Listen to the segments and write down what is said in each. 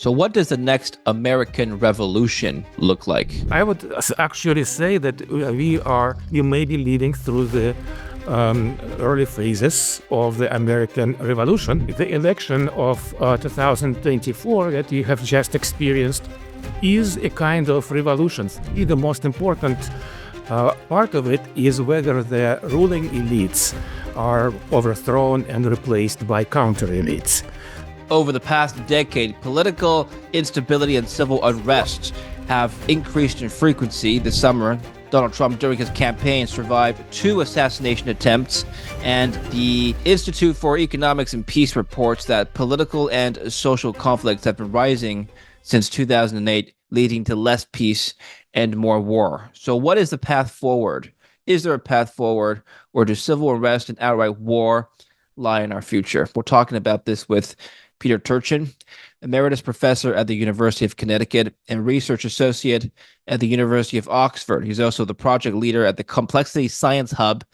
So what does the next American Revolution look like? I would actually say that we may be leading through the early phases of the American Revolution. The election of 2024 that we have just experienced is a kind of revolution. The most important part of it is whether the ruling elites are overthrown and replaced by counter-elites. Over the past decade, political instability and civil unrest have increased in frequency. This summer, Donald Trump, during his campaign, survived 2 assassination attempts, and the Institute for Economics and Peace reports that political and social conflicts have been rising since 2008, leading to less peace and more war. So what is the path forward? Is there a path forward, or do civil unrest and outright war lie in our future? We're talking about this with Peter Turchin, Emeritus Professor at the University of Connecticut and Research Associate at the University of Oxford. He's also the project leader at the Complexity Science Hub,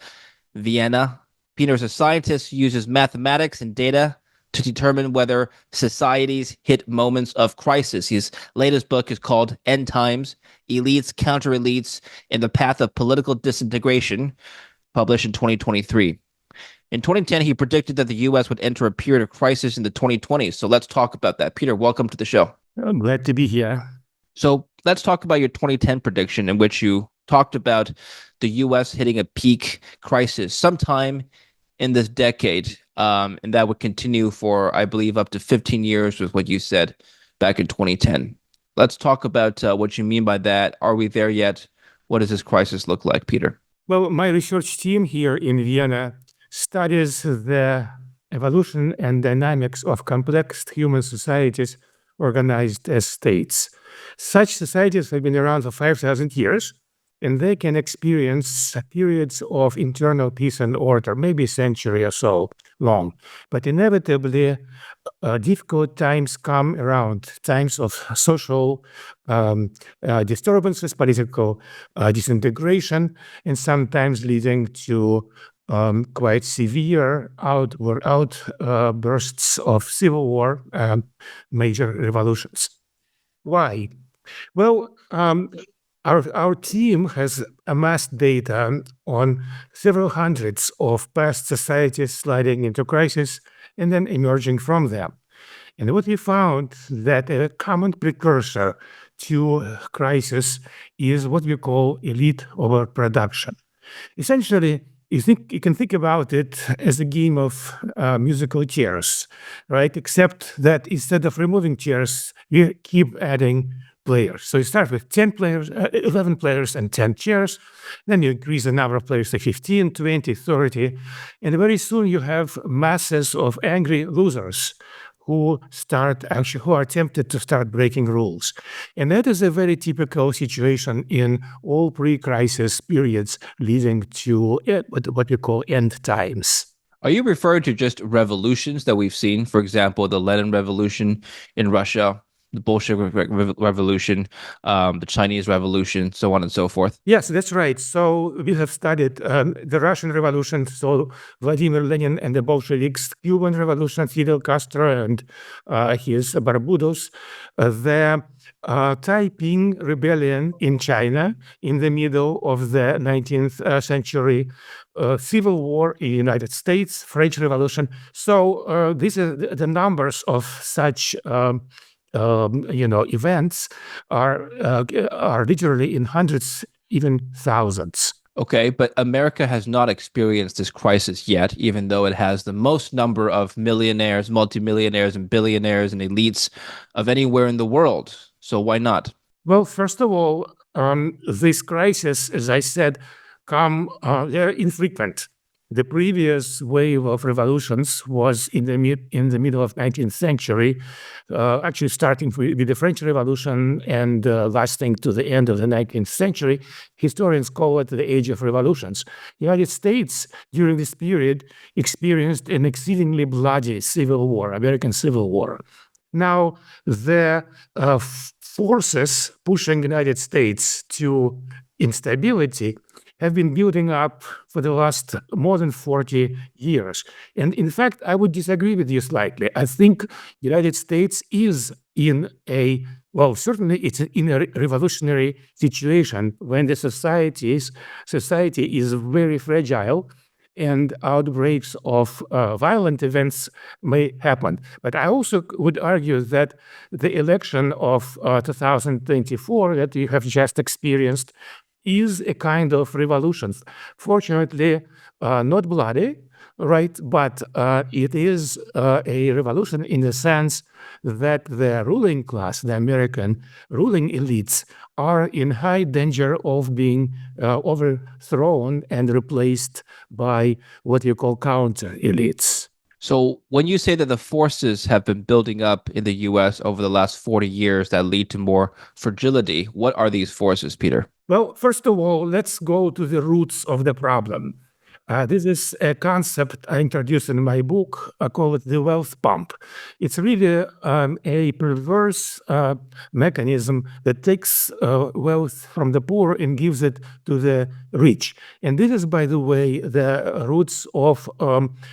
Vienna. Peter is a scientist who uses mathematics and data to determine whether societies hit moments of crisis. His latest book is called End Times, Elites, Counter-Elites, and the Path of Political Disintegration, published in 2023. In 2010, he predicted that the U.S. would enter a period of crisis in the 2020s. So let's talk about that. Peter, welcome to the show. I'm glad to be here. So let's talk about your 2010 prediction, in which you talked about the U.S. hitting a peak crisis sometime in this decade. And that would continue for, I believe, up to 15 years with what you said back in 2010. Let's talk about what you mean by that. Are we there yet? What does this crisis look like, Peter? Well, my research team here in Vienna studies the evolution and dynamics of complex human societies organized as states. Such societies have been around for 5,000 years, and they can experience periods of internal peace and order, maybe a century or so long. But inevitably, difficult times come around, times of social disturbances, political disintegration, and sometimes leading to quite severe outbursts of civil war, major revolutions. Why? Well, our team has amassed data on several hundreds of past societies sliding into crisis and then emerging from them. And what we found that a common precursor to crisis is what we call elite overproduction. Essentially, you can think about it as a game of musical chairs, right? Except that instead of removing chairs, you keep adding players. So you start with 10 players, 11 players and 10 chairs. Then you increase the number of players to 15, 20, 30. And very soon you have masses of angry losers who are tempted to start breaking rules. And that is a very typical situation in all pre-crisis periods leading to what we call end times. Are you referring to just revolutions that we've seen? For example, the Lenin Revolution in Russia, the Bolshevik Revolution, the Chinese Revolution, so on and so forth? Yes, that's right. So we have studied the Russian Revolution, so Vladimir Lenin and the Bolsheviks, Cuban Revolution, Fidel Castro and his Barbudos, the Taiping Rebellion in China in the middle of the 19th century, Civil War in the United States, French Revolution. So these are the numbers of such events are literally in hundreds, even thousands. Okay, but America has not experienced this crisis yet, even though it has the most number of millionaires, multimillionaires, and billionaires and elites of anywhere in the world. So why not? Well, first of all, this crisis, as I said, they're infrequent. The previous wave of revolutions was in the middle of 19th century, actually starting with the French Revolution and lasting to the end of the 19th century. Historians call it the Age of Revolutions. The United States, during this period, experienced an exceedingly bloody civil war, American Civil War. Now, the forces pushing the United States to instability have been building up for the last more than 40 years. And in fact, I would disagree with you slightly. I think the United States is certainly it's in a revolutionary situation when the society is very fragile and outbreaks of violent events may happen. But I also would argue that the election of 2024 that we have just experienced is a kind of revolution. Fortunately, not bloody, right? But it is a revolution in the sense that the ruling class, the American ruling elites, are in high danger of being overthrown and replaced by what you call counter elites. So when you say that the forces have been building up in the US over the last 40 years that lead to more fragility, what are these forces, Peter? Well, first of all, let's go to the roots of the problem. This is a concept I introduced in my book. I call it the wealth pump. It's really a perverse mechanism that takes wealth from the poor and gives it to the rich. And this is, by the way, the roots of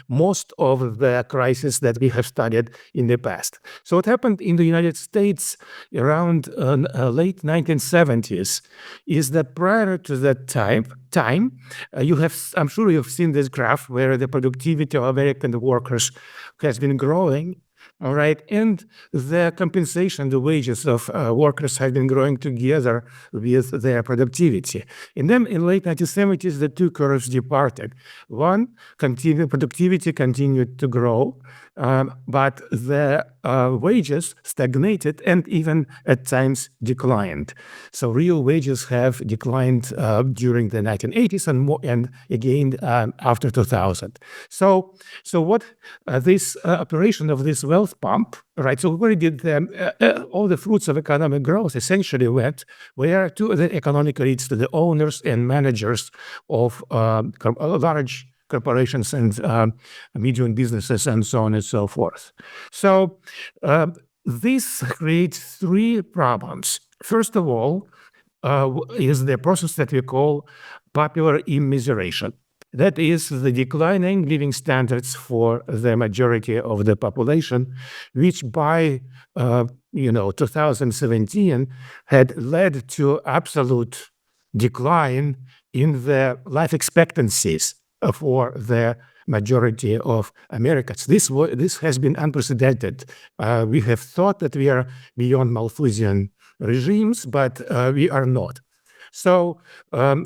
most of the crises that we have studied in the past. So what happened in the United States around late 1970s is that prior to that time, I'm sure you've seen this graph where the productivity of American workers has been growing, all right, and the compensation, the wages of workers have been growing together with their productivity. And then in late 1970s, the two curves departed. One, productivity continued to grow, but the wages stagnated and even at times declined. So real wages have declined during the 1980s and more, and again after 2000. So what this operation of this wealth pump, right? So where did all the fruits of economic growth essentially went? Where to the economic elites, to the owners and managers of large corporations and medium businesses and so on and so forth. So this creates three problems. First of all, is the process that we call popular immiseration. That is the declining living standards for the majority of the population, which by 2017 had led to absolute decline in the life expectancies for the majority of Americans. This has been unprecedented. We have thought that we are beyond Malthusian regimes, but we are not. So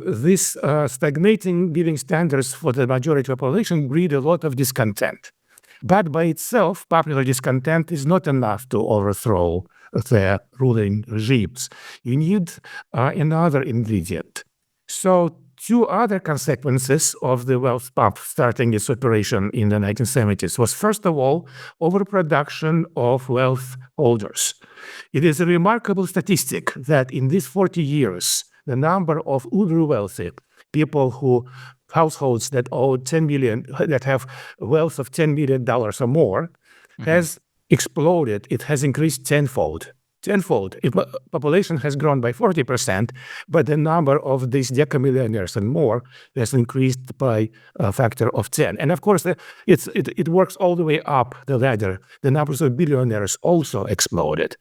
this stagnating living standards for the majority of the population breed a lot of discontent. But by itself, popular discontent is not enough to overthrow the ruling regimes. You need another ingredient. So two other consequences of the wealth pump starting its operation in the 1970s was, first of all, overproduction of wealth holders. It is a remarkable statistic that in these 40 years, the number of uber wealthy people households that owe 10 million, that have wealth of $10 million or more, has exploded. It has increased tenfold. If population has grown by 40%, but the number of these decamillionaires and more has increased by a factor of 10. And of course, it works all the way up the ladder. The numbers of billionaires also exploded.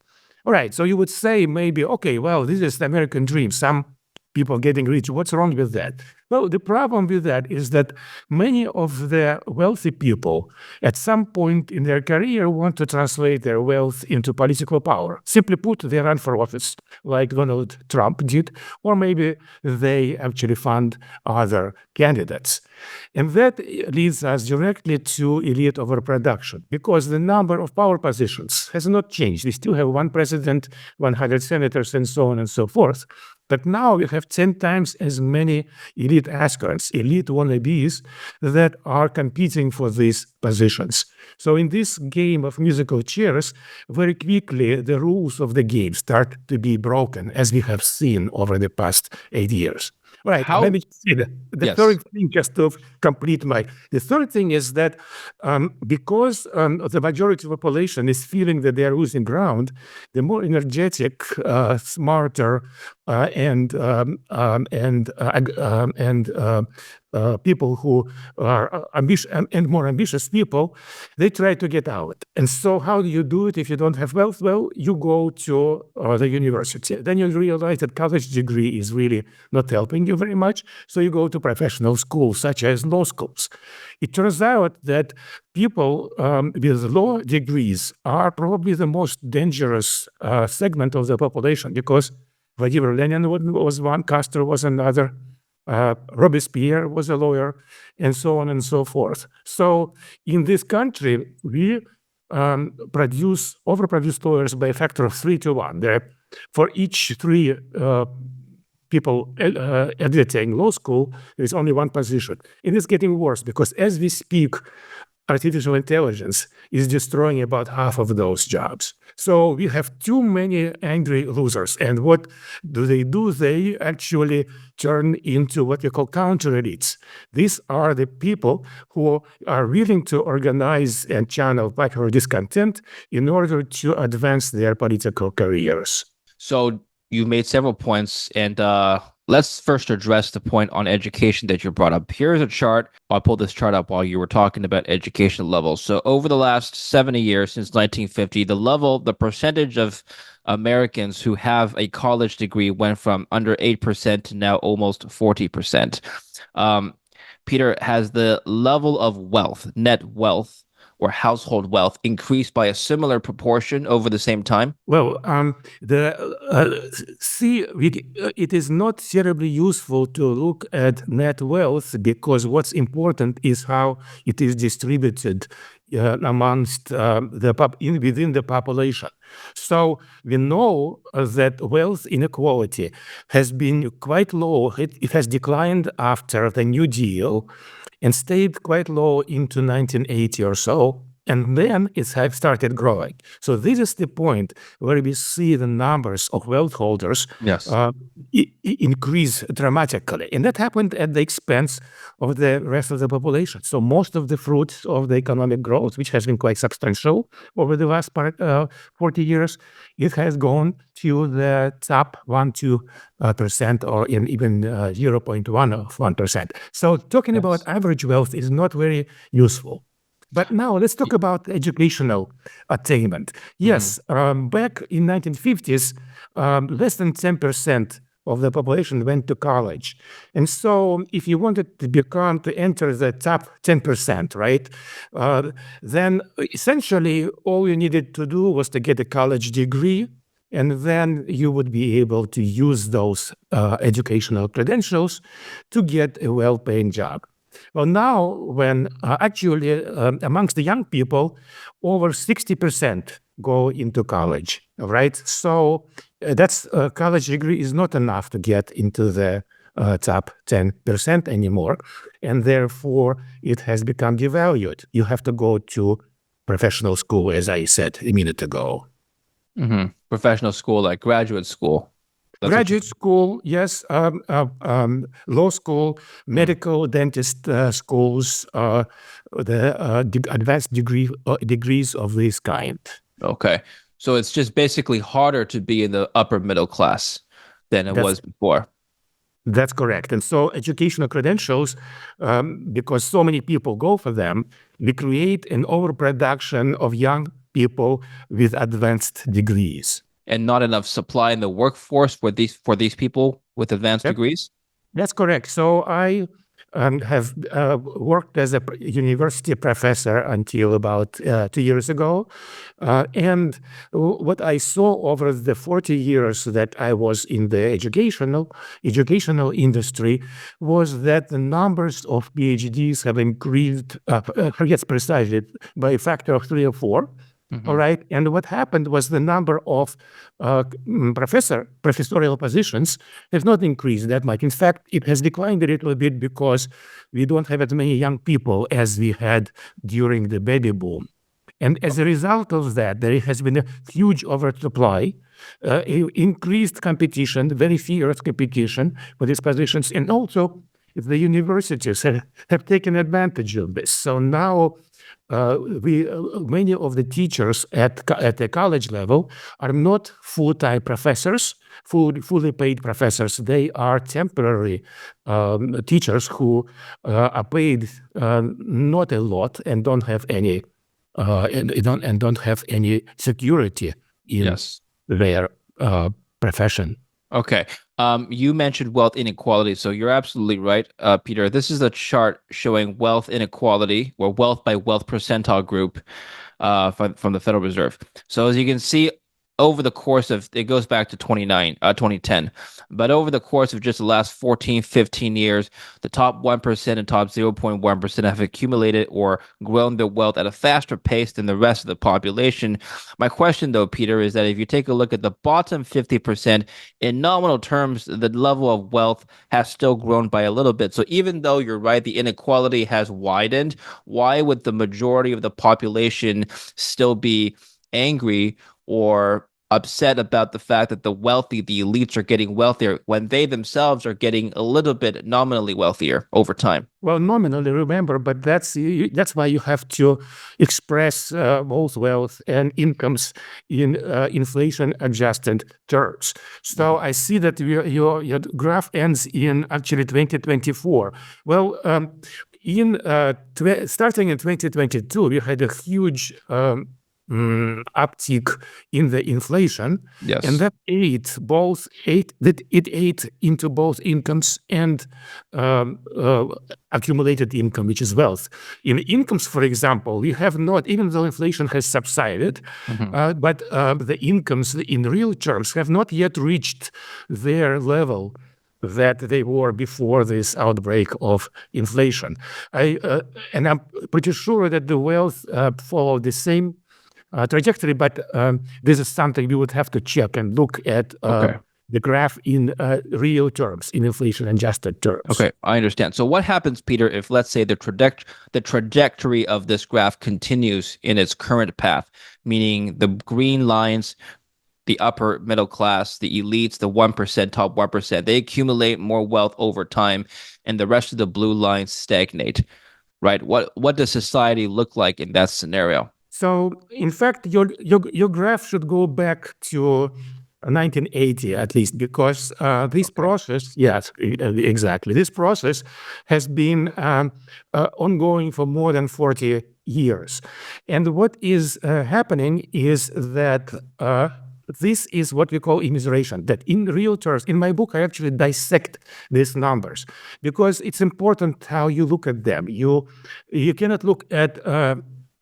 All right, so you would say maybe, okay, well, this is the American dream. Some people getting rich. What's wrong with that? Well, the problem with that is that many of the wealthy people at some point in their career want to translate their wealth into political power. Simply put, they run for office like Donald Trump did, or maybe they actually fund other candidates. And that leads us directly to elite overproduction, because the number of power positions has not changed. We still have one president, 100 senators, and so on and so forth. But now we have 10 times as many elite aspirants, elite wannabes that are competing for these positions. So in this game of musical chairs, very quickly the rules of the game start to be broken, as we have seen over the past 8 years. Right. Let me say that. The third thing, just to complete the third thing is that because the majority of the population is feeling that they are losing ground, the more energetic, smarter, and people who are ambitious and more ambitious people, they try to get out. And so how do you do it if you don't have wealth? Well, you go to the university. Then you realize that college degree is really not helping you very much. So you go to professional schools, such as law schools. It turns out that people with law degrees are probably the most dangerous segment of the population, because Vladimir Lenin was one, Castro was another, Robespierre was a lawyer, and so on and so forth. So in this country, we overproduce lawyers by a factor of 3 to 1. For each 3 people editing law school, there is only 1 position. It is getting worse because as we speak, artificial intelligence is destroying about half of those jobs. So we have too many angry losers. And what do? They actually turn into what we call counter elites. These are the people who are willing to organize and channel popular discontent in order to advance their political careers. So you made several points, and let's first address the point on education that you brought up. Here's a chart. I pulled this chart up while you were talking about education levels. So over the last 70 years, since 1950, the percentage of Americans who have a college degree went from under 8% to now almost 40%. Peter, has the level of wealth, net wealth, or household wealth increased by a similar proportion over the same time? Well, it is not terribly useful to look at net wealth, because what's important is how it is distributed amongst within the population. So we know that wealth inequality has been quite low. It has declined after the New Deal and stayed quite low into 1980 or so. And then it has started growing. So this is the point where we see the numbers of wealth holders increase dramatically. And that happened at the expense of the rest of the population. So most of the fruits of the economic growth, which has been quite substantial over the last 40 years, it has gone to the top 1-2% or even 0.1%. So talking about average wealth is not very useful. But now let's talk about educational attainment. Yes, back in 1950s, less than 10% of the population went to college. And so if you wanted to enter the top 10%, right, then essentially all you needed to do was to get a college degree, and then you would be able to use those educational credentials to get a well-paying job. Well, now, when actually amongst the young people, over 60% go into college, right? So that's college degree is not enough to get into the top 10% anymore, and therefore it has become devalued. You have to go to professional school, as I said a minute ago. Professional school, like graduate school. Graduate school, yes, law school, medical, dentist schools, the advanced degrees of this kind. Okay. So it's just basically harder to be in the upper middle class than it was before. That's correct. And so educational credentials, because so many people go for them, we create an overproduction of young people with advanced degrees. And not enough supply in the workforce for these people with advanced degrees? That's correct. So I have worked as a university professor until about 2 years ago. And what I saw over the 40 years that I was in the educational industry was that the numbers of PhDs have increased, yes, precisely, by a factor of 3 or 4. All right. And what happened was the number of professorial positions has not increased that much. In fact, it has declined a little bit because we don't have as many young people as we had during the baby boom. And as a result of that, there has been a huge oversupply, increased competition, very fierce competition for these positions. And also, the universities have taken advantage of this. So now many of the teachers at the college level are not full-time professors, fully paid professors. They are temporary teachers who are paid not a lot and don't have any don't have any security in Yes. their profession. Okay. You mentioned wealth inequality, so you're absolutely right, Peter. This is a chart showing wealth inequality, or wealth by wealth percentile group, from the Federal Reserve. So as you can see, over the course of, it goes back to 2010, but over the course of just the last 14, 15 years, the top 1% and top 0.1% have accumulated or grown their wealth at a faster pace than the rest of the population. My question, though, Peter, is that if you take a look at the bottom 50%, in nominal terms, the level of wealth has still grown by a little bit. So even though you're right, the inequality has widened, why would the majority of the population still be angry or upset about the fact that the wealthy, the elites, are getting wealthier when they themselves are getting a little bit nominally wealthier over time? Well, nominally, remember, but that's why you have to express both wealth and incomes in inflation-adjusted terms. So I see that your graph ends in actually 2024. Well, starting in 2022, we had a huge uptick in the inflation, Yes. and that ate into both incomes and accumulated income, which is wealth. In incomes, for example, we have not, even though inflation has subsided, but the incomes in real terms have not yet reached their level that they were before this outbreak of inflation. And I'm pretty sure that the wealth followed the same trajectory, but this is something we would have to check and look at the graph in real terms, in inflation-adjusted terms. Okay, I understand. So what happens, Peter, if, let's say, the trajectory of this graph continues in its current path, meaning the green lines, the upper middle class, the elites, the 1%, top 1%, they accumulate more wealth over time, and the rest of the blue lines stagnate, right? What does society look like in that scenario? So, in fact, your graph should go back to 1980 at least, because this process, yes, exactly, this process has been ongoing for more than 40 years. And what is happening is that this is what we call immiseration, that in real terms, in my book, I actually dissect these numbers because it's important how you look at them. You cannot look at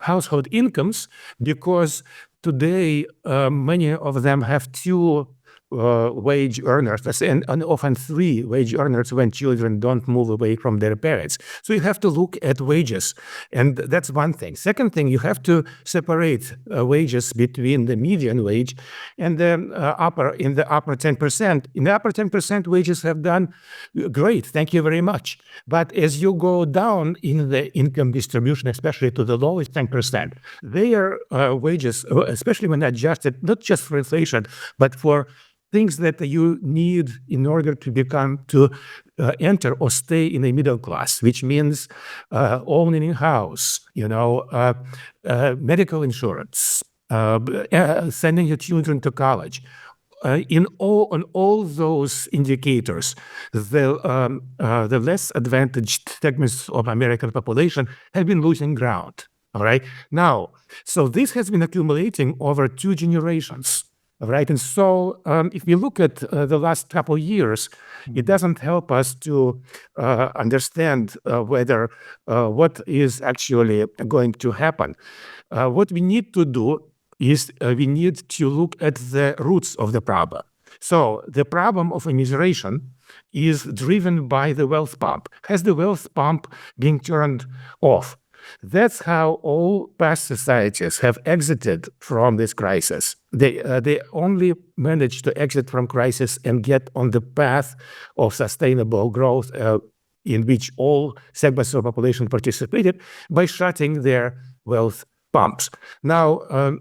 household incomes because today many of them have two wage earners, and often three wage earners when children don't move away from their parents. So you have to look at wages, and that's one thing. Second thing, you have to separate wages between the median wage and the upper 10%. In the upper 10%, wages have done great, thank you very much. But as you go down in the income distribution, especially to the lowest 10%, their wages, especially when adjusted, not just for inflation, but for things that you need in order to enter or stay in the middle class, which means owning a house, medical insurance, sending your children to college. On all those indicators, the less advantaged segments of American population have been losing ground. All right. Now, so this has been accumulating over 2 generations. Right. And so if we look at the last couple of years, it doesn't help us to understand whether what is actually going to happen. What we need to do is we need to look at the roots of the problem. So the problem of immiseration is driven by the wealth pump. Has the wealth pump been turned off? That's how all past societies have exited from this crisis. They only managed to exit from crisis and get on the path of sustainable growth in which all segments of the population participated by shutting their wealth pumps. Now,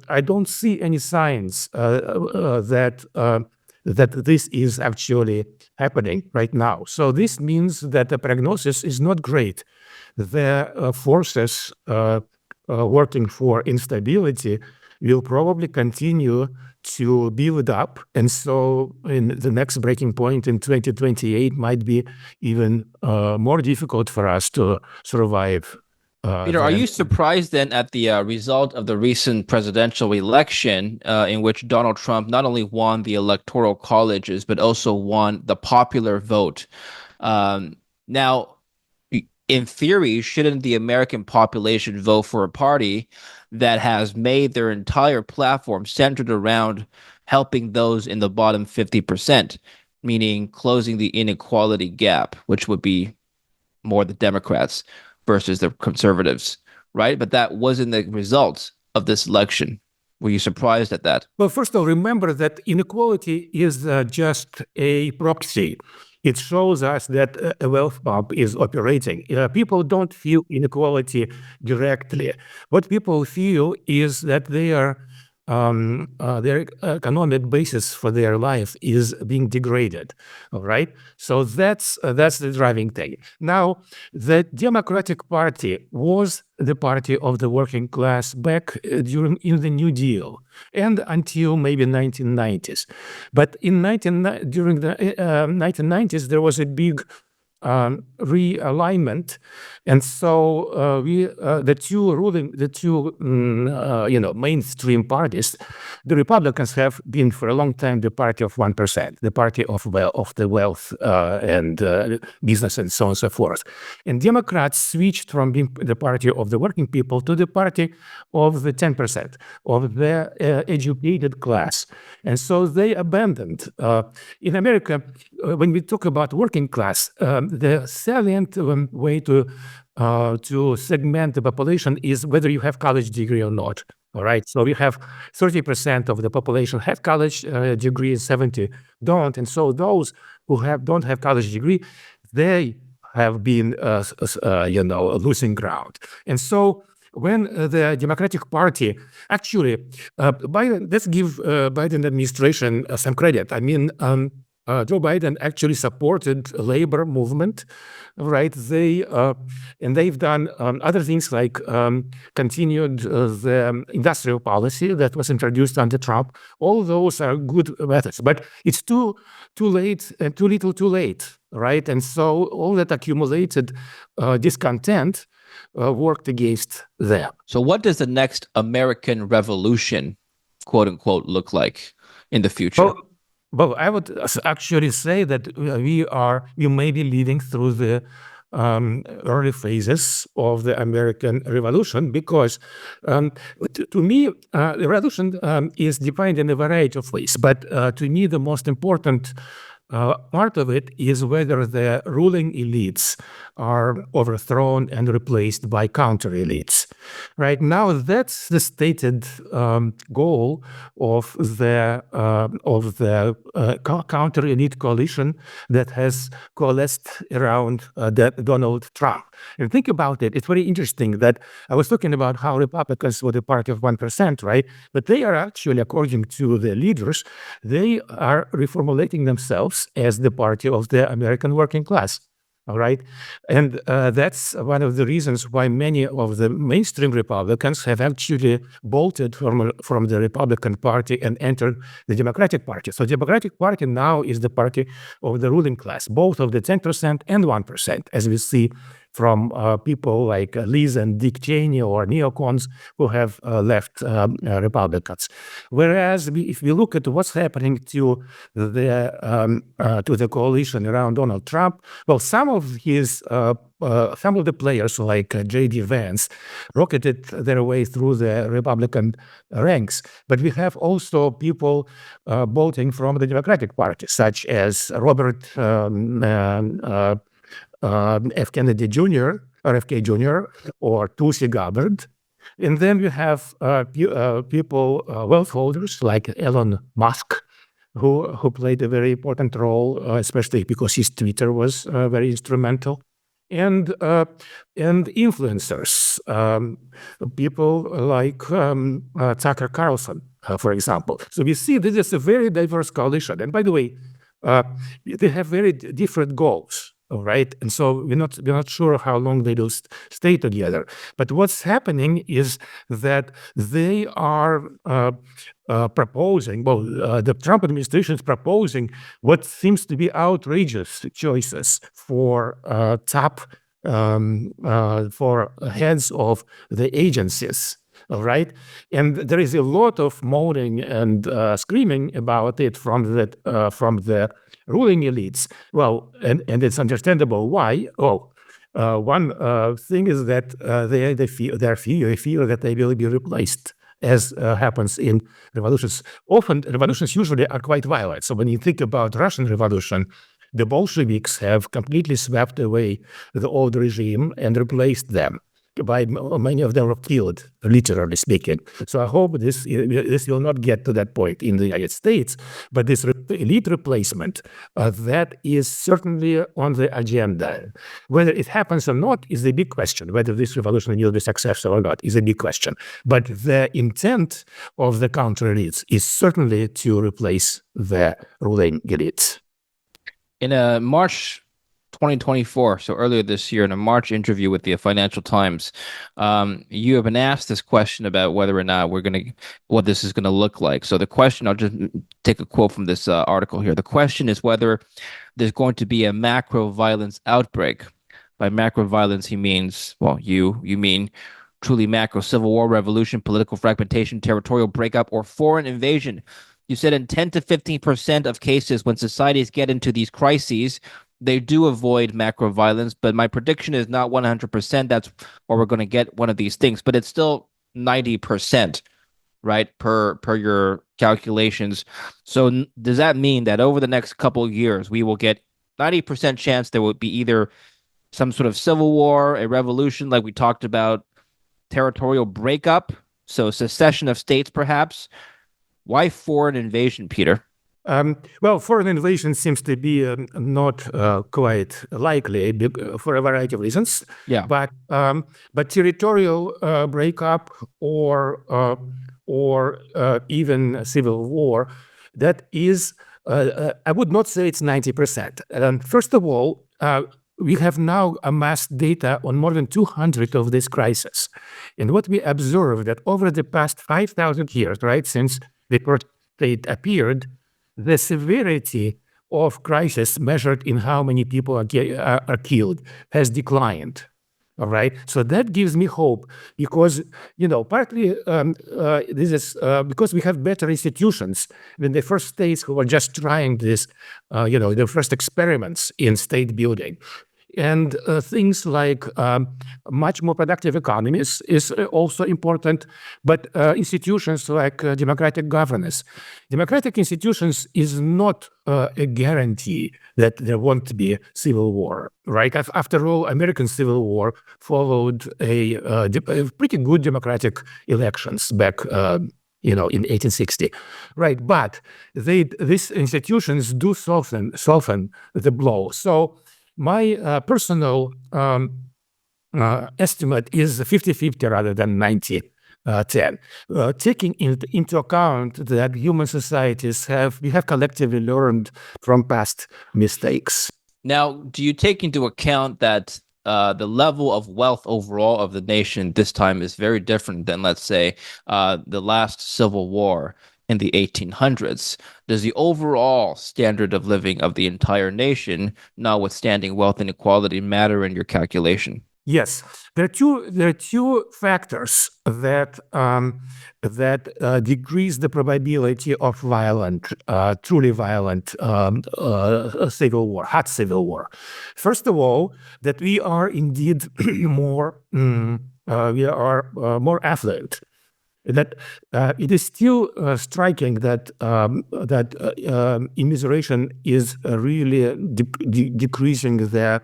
I don't see any signs that this is actually happening right now. So this means that the prognosis is not great. The forces working for instability will probably continue to build up. And so in the next breaking point in 2028 might be even more difficult for us to survive. Peter, are you surprised then at the result of the recent presidential election in which Donald Trump not only won the electoral colleges, but also won the popular vote? Now, in theory, shouldn't the American population vote for a party that has made their entire platform centered around helping those in the bottom 50%, meaning closing the inequality gap, which would be more the Democrats versus the conservatives, right? But that wasn't the result of this election. Were you surprised at that? Well, first of all, remember that inequality is just a proxy. It shows us that a wealth pump is operating. People don't feel inequality directly. What people feel is that their economic basis for their life is being degraded. All right, so that's the driving thing. Now, the Democratic Party was the party of the working class back in the New Deal and until maybe 1990s. But during the 1990s, there was a big realignment, and so the two mainstream parties, the Republicans have been for a long time the party of 1%, the party of the wealth and business and so on and so forth, and Democrats switched from being the party of the working people to the party of the 10% of the educated class, and so they abandoned. In America, when we talk about working class, the salient way to segment the population is whether you have college degree or not. All right, so we have 30% of the population have college degree, 70 don't, and so those who don't have college degree, they have been losing ground. And so when the Democratic Party actually, let's give Biden administration some credit. I mean, Joe Biden actually supported labor movement, right? They've done other things like continued the industrial policy that was introduced under Trump. All those are good methods, but it's too late and too little too late, right? And so all that accumulated discontent worked against them. So what does the next American revolution, quote unquote, look like in the future? Well, I would actually say that we may be living through the early phases of the American Revolution, because to me, the revolution is defined in a variety of ways. But to me, the most important part of it is whether the ruling elites are overthrown and replaced by counter elites. Right now, that's the stated goal of the counter elite coalition that has coalesced around Donald Trump. And think about it; it's very interesting that I was talking about how Republicans were the party of 1%, right? But they are actually, according to the leaders, they are reformulating themselves as the party of the American working class. All right. And that's one of the reasons why many of the mainstream Republicans have actually bolted from the Republican Party and entered the Democratic Party. So the Democratic Party now is the party of the ruling class, both of the 10% and 1%, as we see from people like Liz and Dick Cheney or neocons who have left Republicans. Whereas if we look at what's happening to the coalition around Donald Trump, well, some of the players like J.D. Vance rocketed their way through the Republican ranks, but we have also people voting from the Democratic Party, such as Robert F. Kennedy Jr. or FK Jr. or Tulsi Gabbard. And then we have people, wealth holders like Elon Musk, who played a very important role, especially because his Twitter was very instrumental. And influencers, people like Tucker Carlson, for example. So we see this is a very diverse coalition. And by the way, they have very different goals. all right? And so we're not sure how long they will stay together. But what's happening is that they are proposing, the Trump administration is proposing what seems to be outrageous choices for top for heads of the agencies. All right, and there is a lot of moaning and screaming about it from the ruling elites. Well, and it's understandable why. One thing is that they fear that they will be replaced, as happens in revolutions. Often, revolutions usually are quite violent. So when you think about Russian Revolution, the Bolsheviks have completely swept away the old regime and replaced them. Many of them were killed, literally speaking. So I hope this will not get to that point in the United States. But this elite replacement, that is certainly on the agenda. Whether it happens or not is a big question. Whether this revolution will be successful or not is a big question. But the intent of the counter elites is certainly to replace the ruling elites. In a March 2024, so earlier this year, in a March interview with the Financial Times, you have been asked this question about whether or not what this is gonna look like. So the question, I'll just take a quote from this article here. The question is whether there's going to be a macro violence outbreak. By macro violence, he means, well, you mean truly macro: civil war, revolution, political fragmentation, territorial breakup, or foreign invasion. You said in 10 to 15% of cases, when societies get into these crises, they do avoid macro violence, but my prediction is not 100% that's where we're going to get one of these things, but it's still 90%, right, per your calculations. So does that mean that over the next couple of years, we will get 90% chance there will be either some sort of civil war, a revolution like we talked about, territorial breakup, so secession of states perhaps? Why foreign invasion, Peter? Well, foreign invasion seems to be not quite likely for a variety of reasons. Yeah. But territorial breakup or even civil war, that is, I would not say it's 90%. First of all, we have now amassed data on more than 200 of these crises. And what we observe that over the past 5,000 years, right, since the first state appeared, the severity of crisis measured in how many people are killed has declined. All right, so that gives me hope because, partly this is because we have better institutions than the first states who were just trying this, their first experiments in state building. And things like much more productive economies is also important, but institutions like democratic governance. Democratic institutions is not a guarantee that there won't be civil war, right? After all, American Civil War followed a pretty good democratic elections back in 1860, right? But these institutions do soften the blow. So my personal estimate is 50-50 rather than 90-10, taking into account that human societies we have collectively learned from past mistakes. Now, do you take into account that the level of wealth overall of the nation this time is very different than, let's say, the last civil war in the 1800s? Does the overall standard of living of the entire nation, notwithstanding wealth inequality, matter in your calculation? Yes, there are two factors that decrease the probability of truly violent civil war, hot civil war. First of all, that we are indeed more affluent. That it is still striking that immiseration is really decreasing the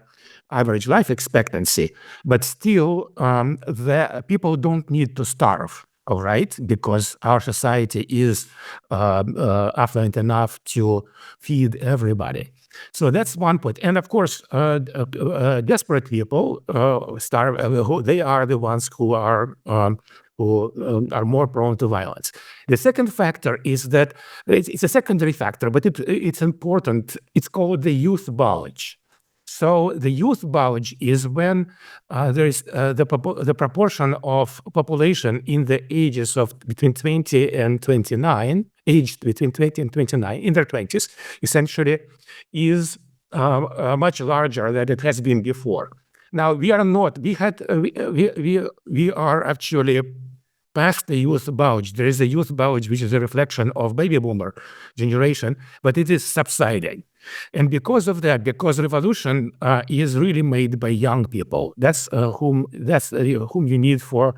average life expectancy, but still the people don't need to starve. All right, because our society is affluent enough to feed everybody. So that's one point. And of course, desperate people starve. They are the ones who are more prone to violence. The second factor is that it's a secondary factor, but it's important. It's called the youth bulge. So the youth bulge is when there is the proportion of population in the ages of between 20 and 29, aged between 20 and 29, in their 20s, essentially, is much larger than it has been before. Now we are not. We are actually past the youth bulge. There is a youth bulge, which is a reflection of baby boomer generation, but it is subsiding. And because of that, because revolution is really made by young people, that's whom you need for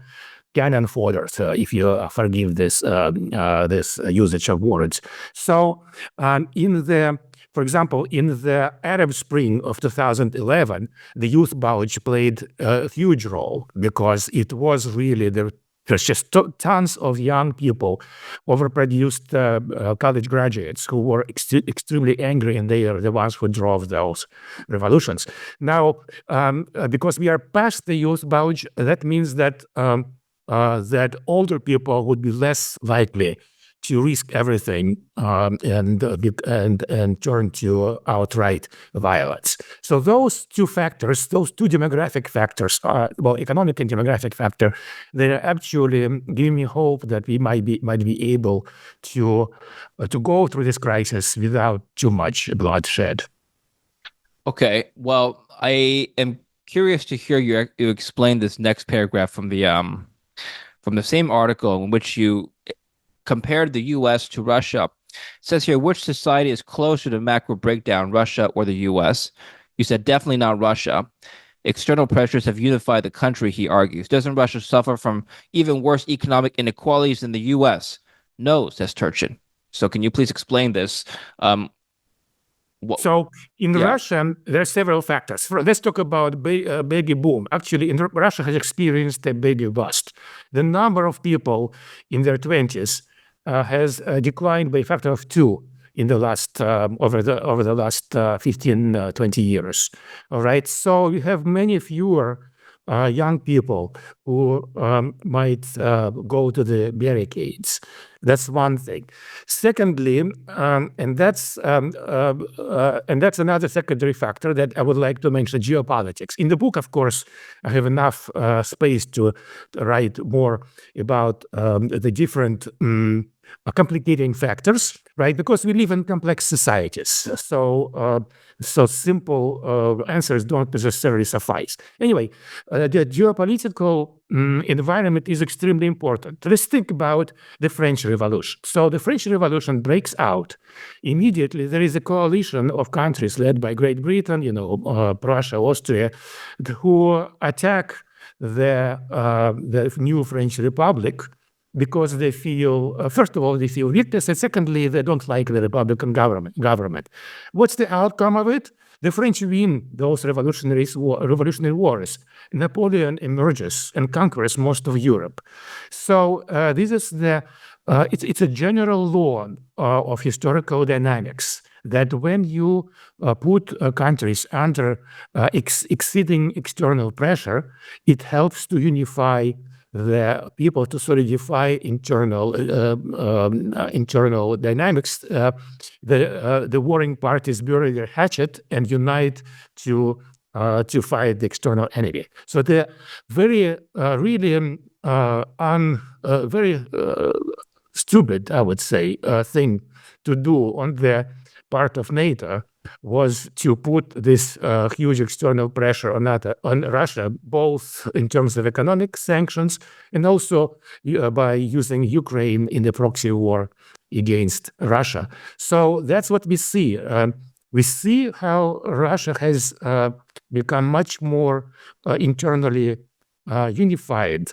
cannon fodder, if you forgive this this usage of words. So for example, in the Arab Spring of 2011, the youth bulge played a huge role because it was really there's just tons of young people, overproduced college graduates who were extremely angry, and they are the ones who drove those revolutions. Now, because we are past the youth bulge, that means that that older people would be less likely to risk everything and turn to outright violence. So those two factors, those two demographic factors, economic and demographic factor, they actually give me hope that we might be able to go through this crisis without too much bloodshed. Okay, well, I am curious to hear you explain this next paragraph from the same article in which you compared the U.S. to Russia. It says here, which society is closer to macro breakdown, Russia or the U.S.? You said definitely not Russia. External pressures have unified the country, he argues. Doesn't Russia suffer from even worse economic inequalities than the U.S.? No, says Turchin. So can you please explain this? So in Russia, there are several factors. Let's talk about baby boom. Actually, Russia has experienced a baby bust. The number of people in their 20s has declined by a factor of 2 in the last over the last 15, 20 years. All right. So we have many fewer young people who might go to the barricades. That's one thing. Secondly, and that's another secondary factor that I would like to mention: geopolitics. In the book, of course, I have enough space to write more about the different complicating factors, right? Because we live in complex societies, so simple answers don't necessarily suffice. Anyway, the geopolitical environment is extremely important. Let's think about the French Revolution. So the French Revolution breaks out. Immediately, there is a coalition of countries led by Great Britain, Prussia, Austria, who attack the new French Republic because they feel, first of all, they feel weakness, and secondly, they don't like the Republican government. What's the outcome of it? The French win those revolutionary wars. Napoleon emerges and conquers most of Europe. So this is it's a general law of historical dynamics that when you put countries under exceeding external pressure, it helps to unify the people, to solidify internal dynamics. The warring parties bury their hatchet and unite to fight the external enemy. So the very very stupid, I would say, thing to do on the part of NATO was to put this huge external pressure on Russia, both in terms of economic sanctions and also by using Ukraine in the proxy war against Russia. So that's what we see. We see how Russia has become much more internally unified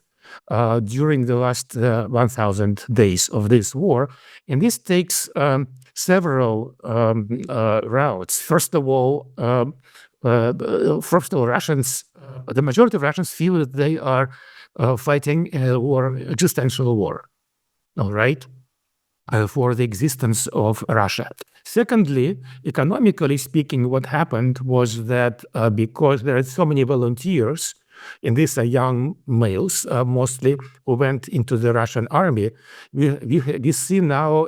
during the last 1,000 days of this war. And this takes several routes. First of all, Russians, the majority of Russians feel that they are fighting a war, existential war, all right, for the existence of Russia. Secondly, economically speaking, what happened was that because there are so many volunteers, and these are young males mostly, who went into the Russian army, we see now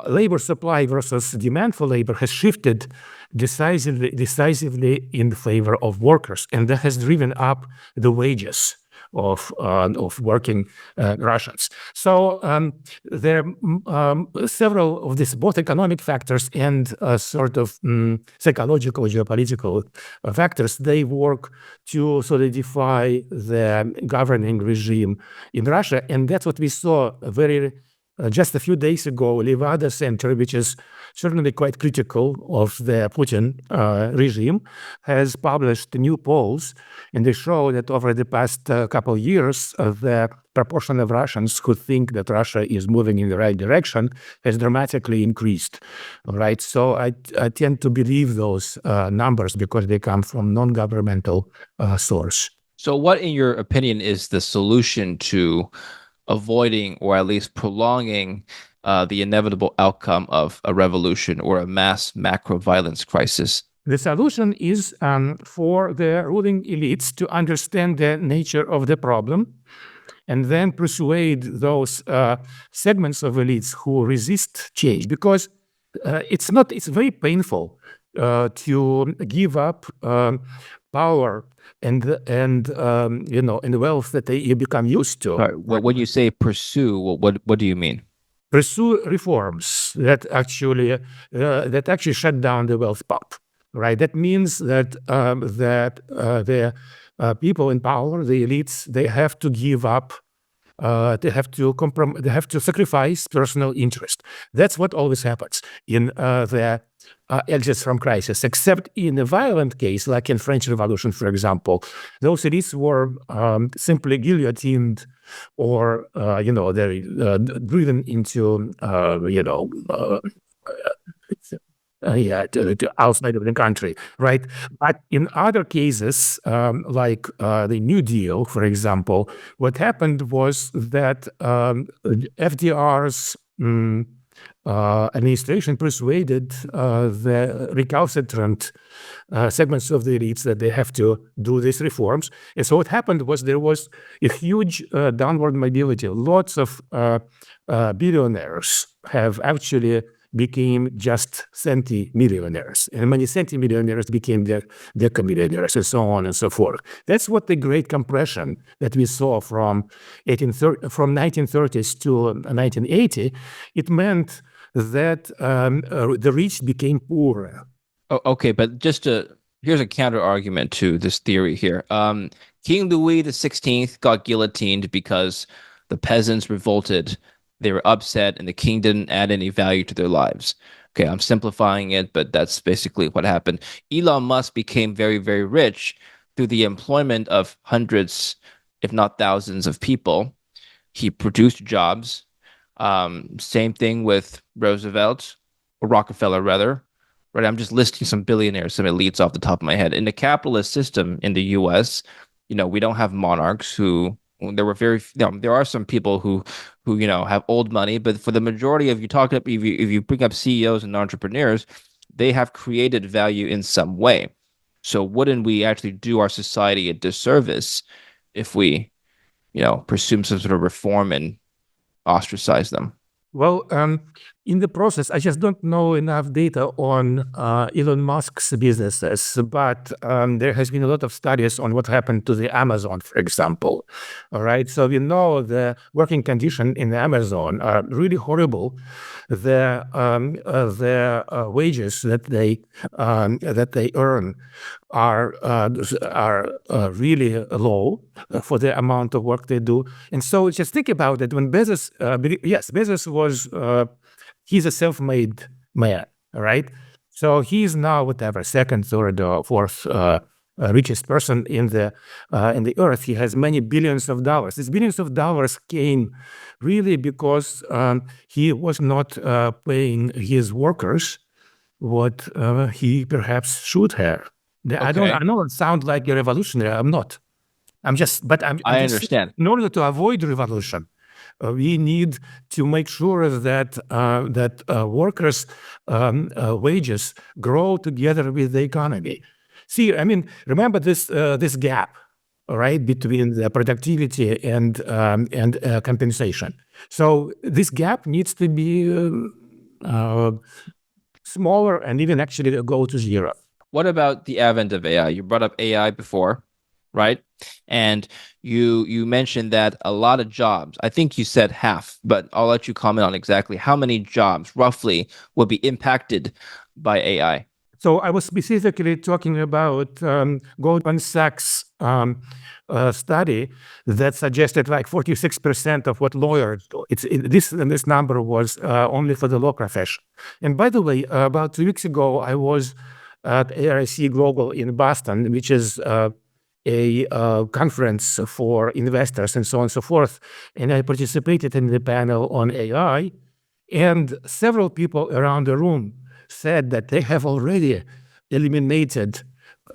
labor supply versus demand for labor has shifted decisively in favor of workers, and that has driven up the wages of working Russians. So there are several of these both economic factors and sort of psychological, geopolitical factors. They work to solidify the governing regime in Russia, and that's what we saw just a few days ago. Levada Center, which is certainly quite critical of the Putin regime, has published new polls, and they show that over the past couple of years, the proportion of Russians who think that Russia is moving in the right direction has dramatically increased. Right, so I tend to believe those numbers because they come from non-governmental source. So, what, in your opinion, is the solution to avoiding or at least prolonging the inevitable outcome of a revolution or a mass macro violence crisis? The solution is for the ruling elites to understand the nature of the problem and then persuade those segments of elites who resist change, because it's very painful to give up power and wealth that you become used to. Sorry, when you say pursue, what do you mean? Pursue reforms that actually shut down the wealth pump. Right. That means that the people in power, the elites, they have to give up. They have to sacrifice personal interest. That's what always happens in the exits from crisis, except in a violent case, like in French Revolution, for example. Those elites were simply guillotined, or they're driven into to outside of the country, right? But in other cases, like the New Deal, for example, what happened was that FDR's administration persuaded the recalcitrant segments of the elites that they have to do these reforms. And so what happened was there was a huge downward mobility. Lots of billionaires have actually became just centimillionaires, and many centimillionaires became decamillionaires, and so on and so forth. That's what the Great Compression that we saw from 1930s to 1980. It meant that the rich became poorer. Oh, okay, but here's a counter argument to this theory here. King Louis XVI got guillotined because the peasants revolted. They were upset, and the king didn't add any value to their lives. Okay, I'm simplifying it, but that's basically what happened. Elon Musk became very, very rich through the employment of hundreds, if not thousands, of people. He produced jobs. Same thing with Roosevelt, or Rockefeller, rather. Right, I'm just listing some billionaires, some elites off the top of my head. In the capitalist system in the U.S., we don't have monarchs who. There were there are some people who have old money, but for the majority of if you bring up CEOs and entrepreneurs, they have created value in some way. So wouldn't we actually do our society a disservice if we, pursue some sort of reform and ostracize them? Well, in the process, I just don't know enough data on Elon Musk's businesses, but there has been a lot of studies on what happened to the Amazon, for example. All right, so we know the working conditions in the Amazon are really horrible. The wages that they earn are really low for the amount of work they do. And so just think about it. When Bezos, Bezos was, he's a self-made man, right? So he's now whatever, second, third, or fourth richest person in the earth. He has many billions of dollars. These billions of dollars came really because he was not paying his workers what he perhaps should have. Okay. I know it sounds like a revolutionary. I'm not. I understand. In order to avoid revolution, we need to make sure that workers' wages grow together with the economy. See, I mean, remember this gap, all right, between the productivity and compensation. So this gap needs to be smaller and even actually go to zero. What about the advent of AI? You brought up AI before, right? And you mentioned that a lot of jobs, I think you said half, but I'll let you comment on exactly how many jobs roughly will be impacted by AI. So I was specifically talking about Goldman Sachs study that suggested like 46% of what lawyers do. This number was only for the law profession. And by the way, about 2 weeks ago, I was at ARIC Global in Boston, which is a conference for investors and so on and so forth. And I participated in the panel on AI, and several people around the room said that they have already eliminated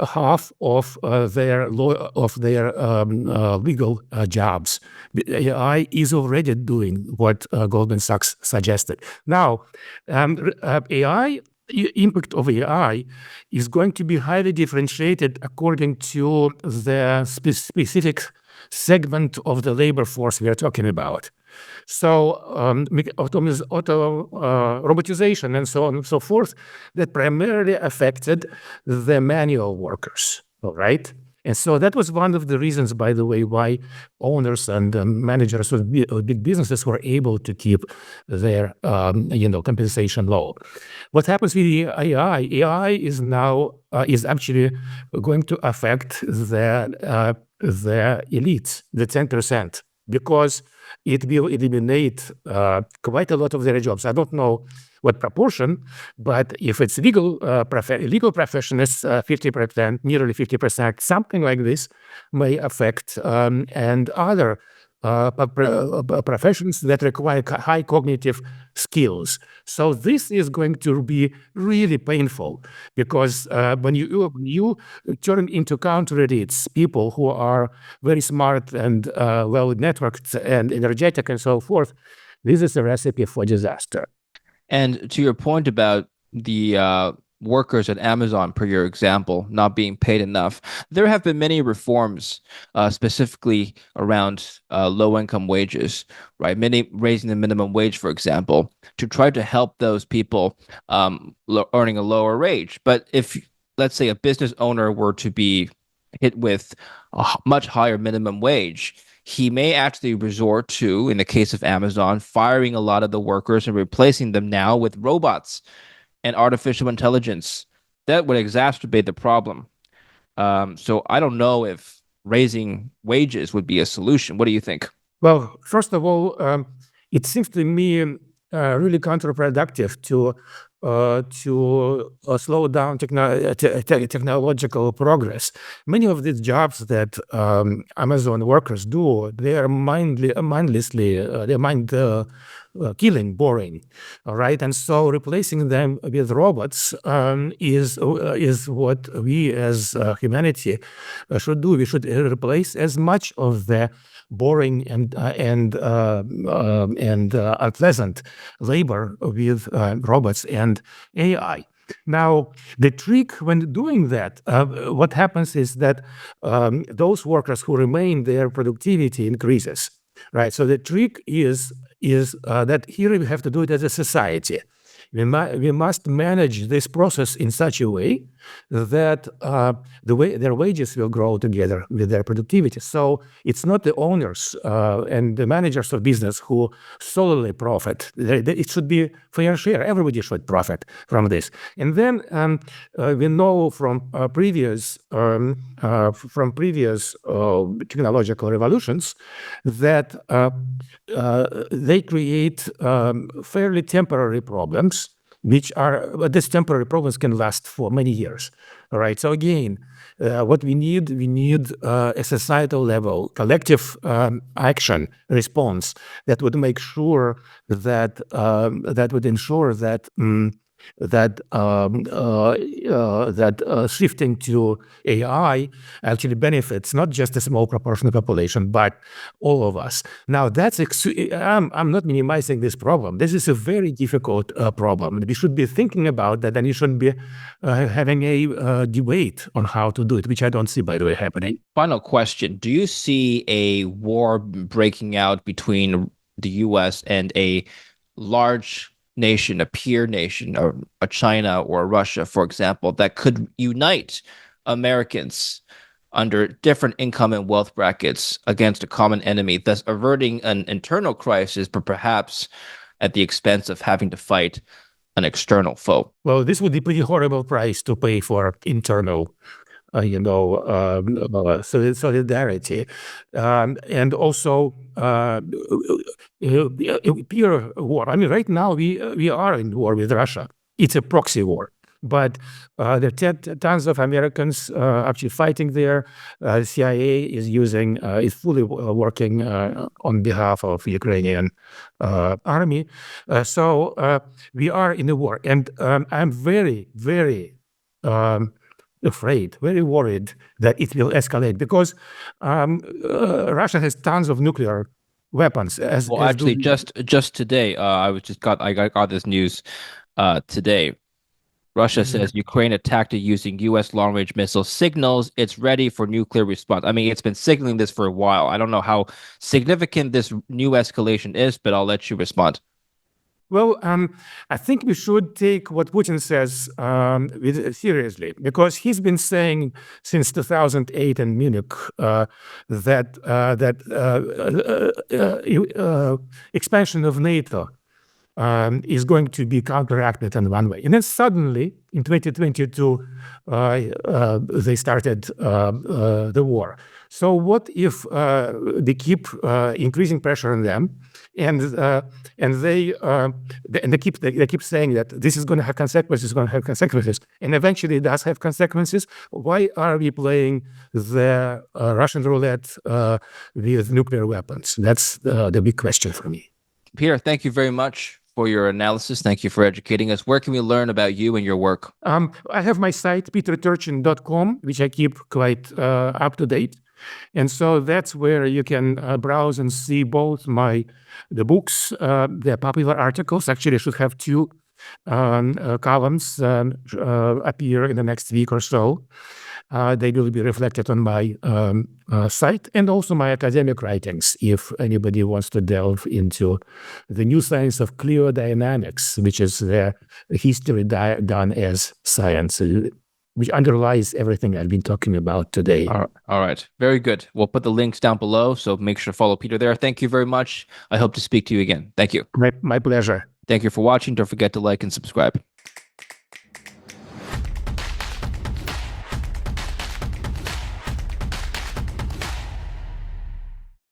half of their legal jobs. AI is already doing what Goldman Sachs suggested. Now, AI impact of AI is going to be highly differentiated according to the specific segment of the labor force we are talking about. So robotization and so on and so forth, that primarily affected the manual workers, all right? And so that was one of the reasons, by the way, why owners and managers of big businesses were able to keep their compensation low. What happens with the AI? AI is now is actually going to affect the elites, the 10%, because it will eliminate quite a lot of their jobs. I don't know what proportion, but if it's legal professionals, 50%, nearly 50%, something like this may affect and other professions that require high cognitive skills. So this is going to be really painful because when you turn into counter elites, people who are very smart and well networked and energetic and so forth, this is a recipe for disaster. And to your point about the workers at Amazon, per your example, not being paid enough, there have been many reforms, specifically around low-income wages, right? Many raising the minimum wage, for example, to try to help those people earning a lower wage. But if, let's say, a business owner were to be hit with a much higher minimum wage, he may actually resort to, in the case of Amazon, firing a lot of the workers and replacing them now with robots and artificial intelligence. That would exacerbate the problem. So I don't know if raising wages would be a solution. What do you think? Well, first of all, it seems to me really counterproductive to slow down technological progress. Many of these jobs that Amazon workers do, they are mindlessly, they're mind killing, boring, all right? And so replacing them with robots is what we as humanity should do. We should replace as much of the boring and unpleasant labor with robots and AI. Now, the trick when doing that, what happens is that those workers who remain, their productivity increases, right? So the trick is that here we have to do it as a society. We must manage this process in such a way that their wages will grow together with their productivity. So it's not the owners and the managers of business who solely profit. It should be fair share. Everybody should profit from this. And then we know from previous technological revolutions that they create fairly temporary problems, which are, these temporary problems can last for many years. All right. So again, what we need a societal level, collective action response that would make sure that that would ensure that shifting to AI actually benefits not just a small proportion of the population, but all of us. Now, I'm not minimizing this problem. This is a very difficult problem. We should be thinking about that, and we should be having a debate on how to do it, which I don't see, by the way, happening. Final question. Do you see a war breaking out between the US and a large nation, a peer nation, or a China or a Russia, for example, that could unite Americans under different income and wealth brackets against a common enemy, thus averting an internal crisis, but perhaps at the expense of having to fight an external foe. Well, this would be a pretty horrible price to pay for internal solidarity, and also peer war. I mean, right now we are in war with Russia. It's a proxy war, but there are tons of Americans actually fighting there. CIA is fully working on behalf of Ukrainian army. So we are in a war, and I'm very, very afraid, very worried that it will escalate because Russia has tons of nuclear weapons. Actually, just today, I got this news today. Russia says Ukraine attacked it using U.S. long-range missile signals it's ready for nuclear response. I mean, it's been signaling this for a while. I don't know how significant this new escalation is, but I'll let you respond. Well, I think we should take what Putin says seriously, because he's been saying since 2008 in Munich that expansion of NATO is going to be counteracted in one way. And then suddenly, in 2022, they started the war. So what if they keep increasing pressure on them, and they keep saying that this is going to have consequences, and eventually it does have consequences? Why are we playing the Russian roulette with nuclear weapons? That's the big question for me. Peter, thank you very much for your analysis. Thank you for educating us. Where can we learn about you and your work? I have my site, peterturchin.com, which I keep quite up to date. And so that's where you can browse and see both the books, the popular articles. Actually, I should have two columns appear in the next week or so. They will be reflected on my site, and also my academic writings, if anybody wants to delve into the new science of cliodynamics, which is the history done as science, which underlies everything I've been talking about today. All right. Very good. We'll put the links down below, so make sure to follow Peter there. Thank you very much. I hope to speak to you again. Thank you. My pleasure. Thank you for watching. Don't forget to like and subscribe.